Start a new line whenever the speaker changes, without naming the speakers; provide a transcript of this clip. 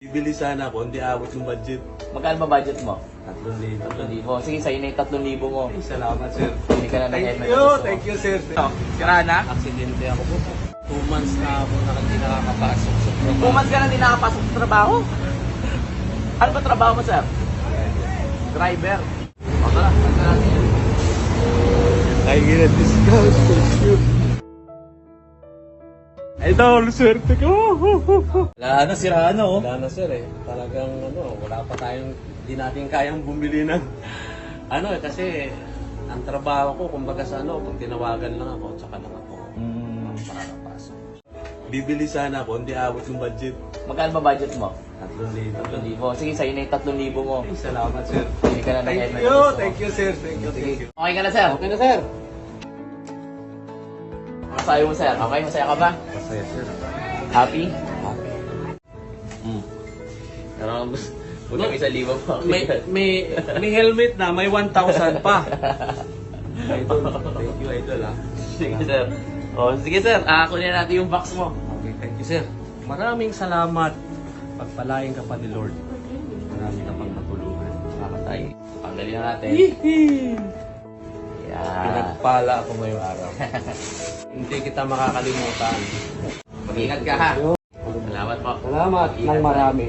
Bibili sana ako, hindi abot yung budget.
Magkano ba budget mo?
3,000.
3,000. Sige, sa'yo na yung 3,000 mo.
Ay, salamat sir.
Hindi ka na ng helmet.
Thank you sir.
Sira na?
Aksidente ako po. 2 months na ako hindi nakakapasok sa trabaho.
2 months ka na hindi nakapasok sa trabaho? Ano ba trabaho mo, sir? Driver. O, tara, tara natin.
I get a discount. Thank you. Idol, swerte ko.
Wala na, sira na, oh.
Wala na sir eh. Talagang wala pa tayong, hindi natin kayang bumili ng kasi ang trabaho ko, kumbaga sa pag tinawagan lang ako, tsaka lang ako makakapasok. Bibili sana ako, hindi abot yung budget.
Magkano ba budget mo?
3,000.
3,000. Sige, sa'yo na yung 3,000 mo.
Ay, salamat sir.
Hindi ka na ng helmet.
Thank you sir. Thank you.
Okay ka na, sir?
Okay na sir.
Masaya mo, sir? Okay, masaya ka ba?
Masaya sir.
Happy?
Happy.
Pero bulang 1,000 pa.
May helmet na, may 1,000 pa. Idol, thank you idol ah.
Sige, sir. O, sige, sir. Kunin natin yung box mo.
Okay, thank you sir. Maraming salamat. Pagpalain ka pa ni Lord. Marami ka pang matulungan.
Kakatay. Tanggalin na natin. Yan.
Pinagpala ako ngayong araw. Hindi kita makakalimutan.
Mag-ingat ka, ha? Salamat po.
Salamat ng marami.